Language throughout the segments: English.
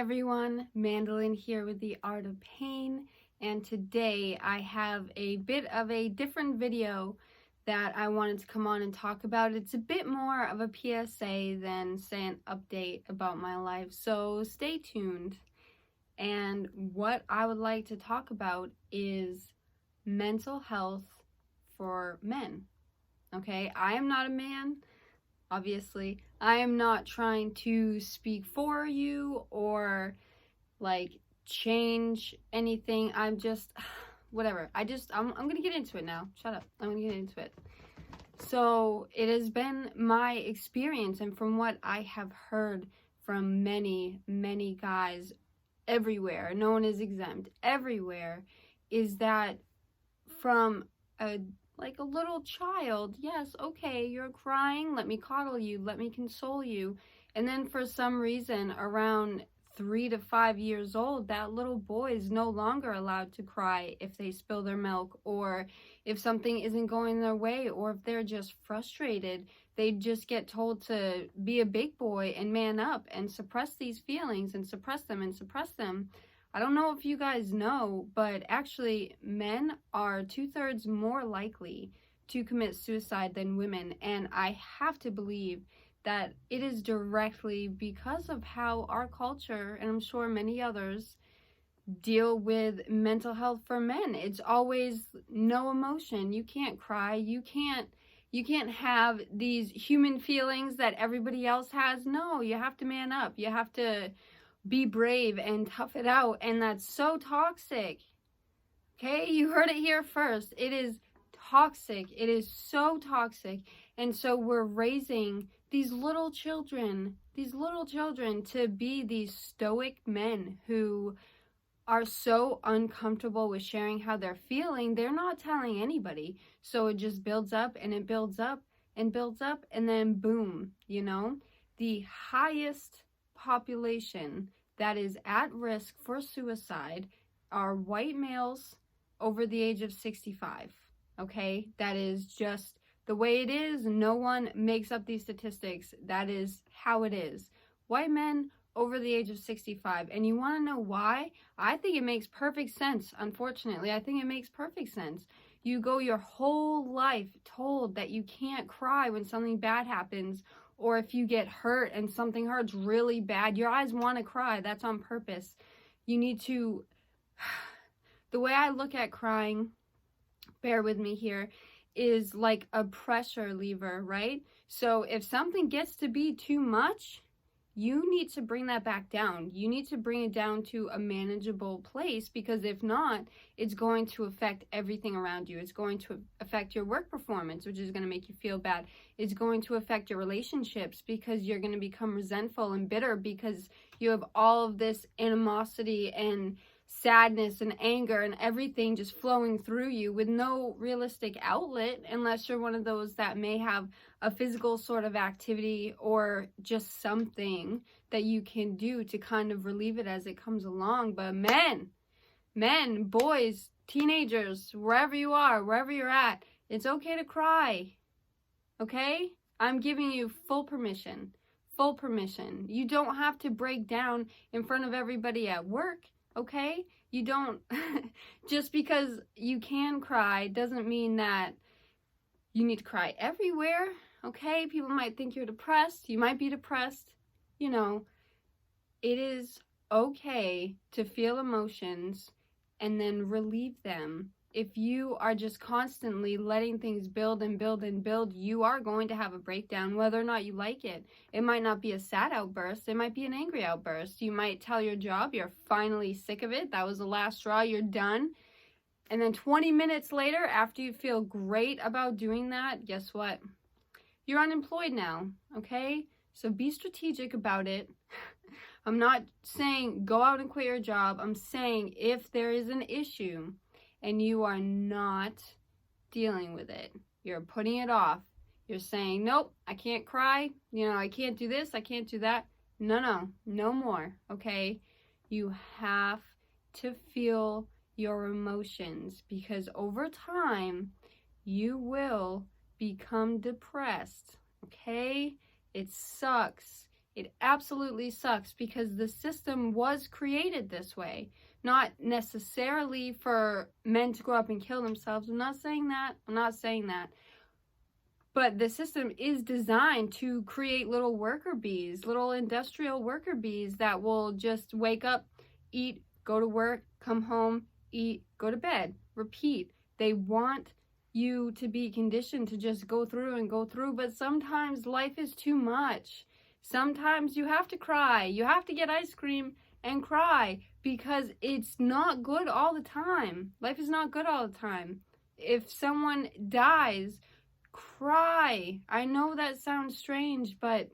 everyone, Mandolin here with the Art of Pain, and today I have a bit of a different video that I wanted to come on and talk about. It's a bit more of a PSA than, say, an update about my life, so stay tuned. And what I would like to talk about is mental health for men. Okay, I am not a man. Obviously, I am not trying to speak for you or like change anything. I'm just whatever. I'm gonna get into it now. Shut up. I'm gonna get into it. So it has been my experience, and from what I have heard from many guys everywhere, no one is exempt, everywhere, is that from a little child, yes, okay, you're crying, let me coddle you, let me console you. And then for some reason, around 3 to 5 years old, that little boy is no longer allowed to cry if they spill their milk, or if something isn't going their way, or if they're just frustrated. They just get told to be a big boy and man up and suppress these feelings and suppress them and suppress them. I don't know if you guys know, but actually men are 2/3 more likely to commit suicide than women, and I have to believe that it is directly because of how our culture, and I'm sure many others, deal with mental health for men. It's always no emotion. You can't cry. You can't have these human feelings that everybody else has. No, you have to man up. You have to be brave and tough it out, and that's so toxic. Okay, you heard it here first. It is toxic. It is so toxic. And so we're raising these little children to be these stoic men who are so uncomfortable with sharing how they're feeling. They're not telling anybody. So it just builds up and it builds up and builds up, and then boom, the highest population that is at risk for suicide are white males over the age of 65. Okay, that is just the way it is. No one makes up these statistics. That is how it is. White men over the age of 65. And you want to know why? I think it makes perfect sense. Unfortunately, I think it makes perfect sense. You go your whole life told that you can't cry when something bad happens, or if you get hurt and something hurts really bad. Your eyes want to cry. That's on purpose. You need to... The way I look at crying, bear with me here, is like a pressure lever, right? So if something gets to be too much, you need to bring that back down. You need to bring it down to a manageable place, because if not, it's going to affect everything around you. It's going to affect your work performance, which is going to make you feel bad. It's going to affect your relationships, because you're going to become resentful and bitter because you have all of this animosity and sadness and anger and everything just flowing through you with no realistic outlet, unless you're one of those that may have a physical sort of activity or just something that you can do to kind of relieve it as it comes along. But men, boys, teenagers, wherever you are, wherever you're at, it's okay to cry. Okay? I'm giving you full permission. Full permission. You don't have to break down in front of everybody at work. Okay? You don't, just because you can cry doesn't mean that you need to cry everywhere. Okay? People might think you're depressed. You might be depressed. It is okay to feel emotions and then relieve them. If you are just constantly letting things build and build and build, you are going to have a breakdown, whether or not you like it. It might not be a sad outburst. It might be an angry outburst. You might tell your job you're finally sick of it. That was the last straw. You're done. And then 20 minutes later, after you feel great about doing that, guess what? You're unemployed now, okay? So be strategic about it. I'm not saying go out and quit your job. I'm saying if there is an issue and you are not dealing with it, you're putting it off, you're saying, nope, I can't cry, I can't do this, I can't do that. No more, okay? You have to feel your emotions, because over time, you will become depressed, okay? It sucks. It absolutely sucks because the system was created this way. Not necessarily for men to grow up and kill themselves. I'm not saying that. But the system is designed to create little worker bees, little industrial worker bees that will just wake up, eat, go to work, come home, eat, go to bed, repeat. They want you to be conditioned to just go through and go through, but sometimes life is too much. Sometimes you have to cry. You have to get ice cream and cry because it's not good all the time. Life is not good all the time. If someone dies, cry. I know that sounds strange, but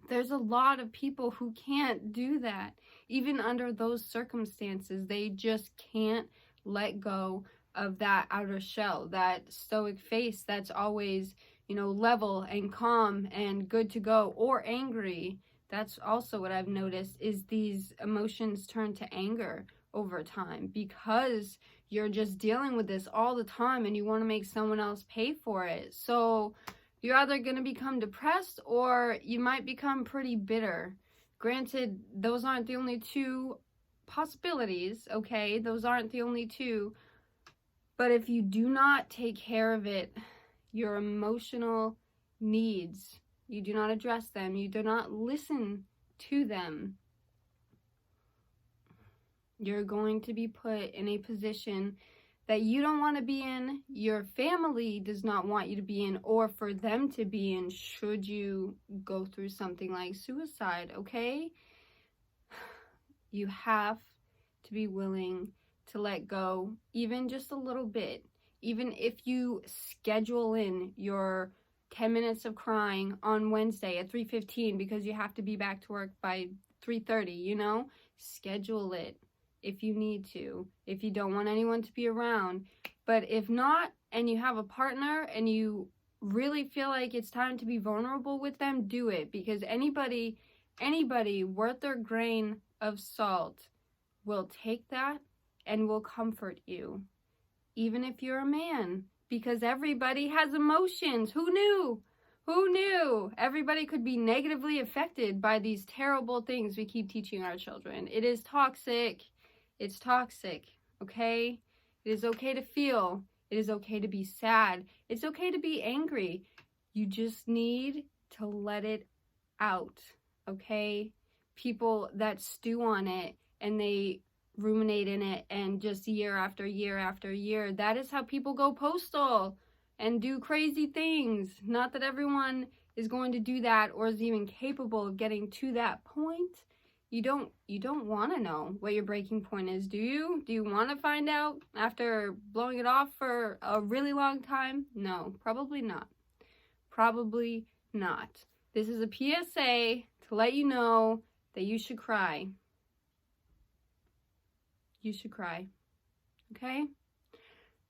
there's a lot of people who can't do that. Even under those circumstances, they just can't let go of that outer shell, that stoic face that's always, level and calm and good to go, or angry. That's also what I've noticed, is these emotions turn to anger over time because you're just dealing with this all the time and you want to make someone else pay for it. So you're either going to become depressed or you might become pretty bitter. Granted, those aren't the only two possibilities, okay? Those aren't the only two. But if you do not take care of it, your emotional needs, you do not address them, you do not listen to them, you're going to be put in a position that you don't want to be in, your family does not want you to be in, or for them to be in should you go through something like suicide, okay? You have to be willing to let go, even just a little bit. Even if you schedule in your 10 minutes of crying on Wednesday at 3:15 because you have to be back to work by 3:30, schedule it if you need to, if you don't want anyone to be around. But if not, and you have a partner and you really feel like it's time to be vulnerable with them, do it. Because anybody worth their grain of salt will take that and will comfort you, even if you're a man, because everybody has emotions. Who knew? Everybody could be negatively affected by these terrible things we keep teaching our children. It is toxic. It's toxic, okay? It is okay to feel. It is okay to be sad. It's okay to be angry. You just need to let it out, okay? People that stew on it and they ruminate in it, and just year after year after year, that is how people go postal and do crazy things. Not that everyone is going to do that or is even capable of getting to that point. You don't want to know what your breaking point is, do you? Do you want to find out after blowing it off for a really long time? No, probably not. Probably not. This is a PSA to let you know that you should cry. You should cry. Okay?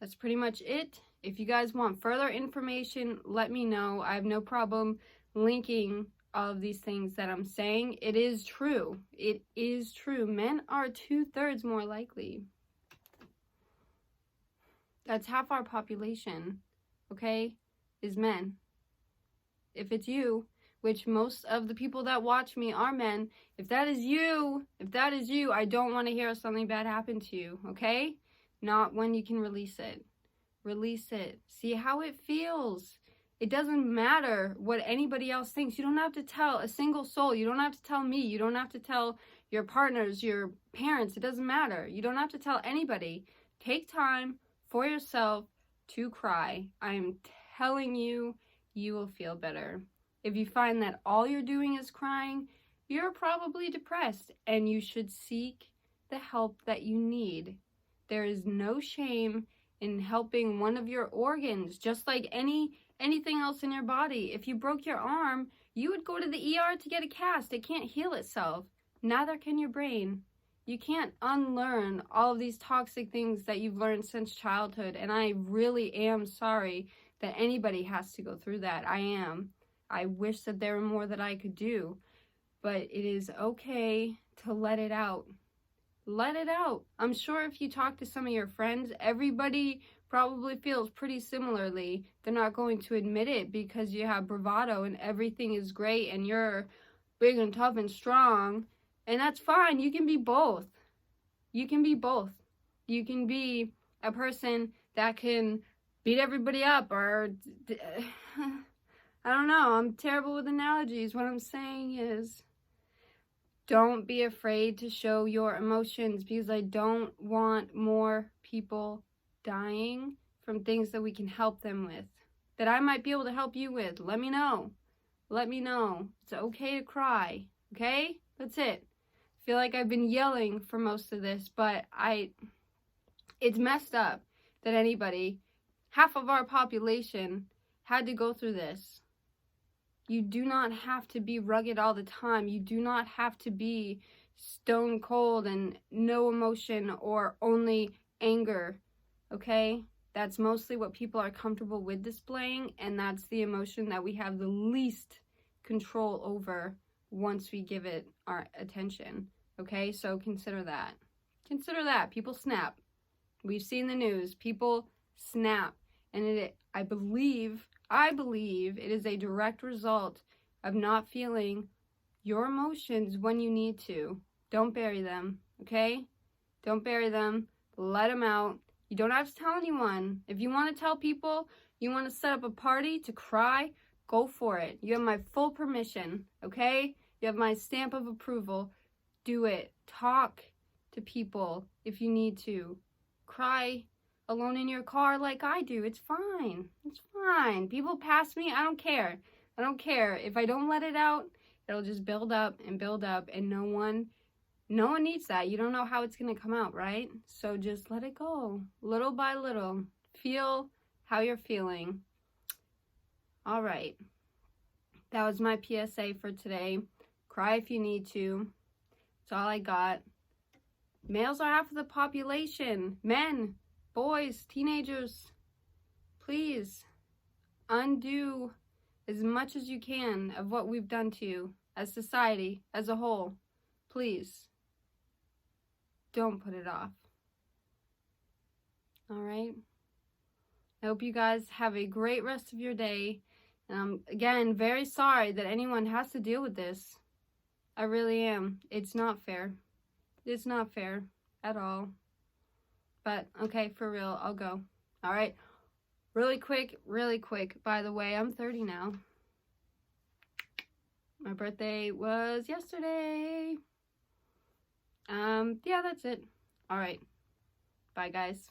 That's pretty much it. If you guys want further information, let me know. I have no problem linking all of these things that I'm saying. It is true. It is true. Men are 2/3 more likely. That's half our population, okay, is men. If it's you, which most of the people that watch me are men, if that is you, I don't want to hear something bad happen to you, okay? Not when you can release it. Release it. See how it feels. It doesn't matter what anybody else thinks. You don't have to tell a single soul. You don't have to tell me. You don't have to tell your partners, your parents. It doesn't matter. You don't have to tell anybody. Take time for yourself to cry. I am telling you, you will feel better. If you find that all you're doing is crying, you're probably depressed and you should seek the help that you need. There is no shame in helping one of your organs, just like anything else in your body. If you broke your arm, you would go to the ER to get a cast. It can't heal itself. Neither can your brain. You can't unlearn all of these toxic things that you've learned since childhood. And I really am sorry that anybody has to go through that. I am. I wish that there were more that I could do. But it is okay to let it out. Let it out. I'm sure if you talk to some of your friends, everybody probably feels pretty similarly. They're not going to admit it because you have bravado and everything is great and you're big and tough and strong. And that's fine. You can be both. You can be both. You can be a person that can beat everybody up, or I don't know. I'm terrible with analogies. What I'm saying is, don't be afraid to show your emotions, because I don't want more people dying from things that we can help them with, that I might be able to help you with. Let me know. Let me know. It's okay to cry. Okay? That's it. I feel like I've been yelling for most of this, but it's messed up that anybody, half of our population, had to go through this. You do not have to be rugged all the time. You do not have to be stone cold and no emotion or only anger, okay? That's mostly what people are comfortable with displaying, and that's the emotion that we have the least control over once we give it our attention, okay? So consider that. Consider that. People snap. We've seen the news. People snap. And I believe it is a direct result of not feeling your emotions when you need to. Don't bury them, okay? Don't bury them. Let them out. You don't have to tell anyone. If you want to tell people, you want to set up a party to cry, go for it. You have my full permission, okay? You have my stamp of approval. Do it. Talk to people if you need to. Cry alone in your car like I do. It's fine. It's fine. People pass me. I don't care. I don't care. If I don't let it out, it'll just build up, and no one needs that. You don't know how it's going to come out, right? So just let it go. Little by little. Feel how you're feeling. All right. That was my PSA for today. Cry if you need to. That's all I got. Males are half of the population. Men, boys, teenagers, please undo as much as you can of what we've done to you as society as a whole. Please don't put it off. All right. I hope you guys have a great rest of your day. And I'm, again, very sorry that anyone has to deal with this. I really am. It's not fair. It's not fair at all. But, okay, for real, I'll go. All right. Really quick. By the way, I'm 30 now. My birthday was yesterday. Yeah, that's it. All right. Bye, guys.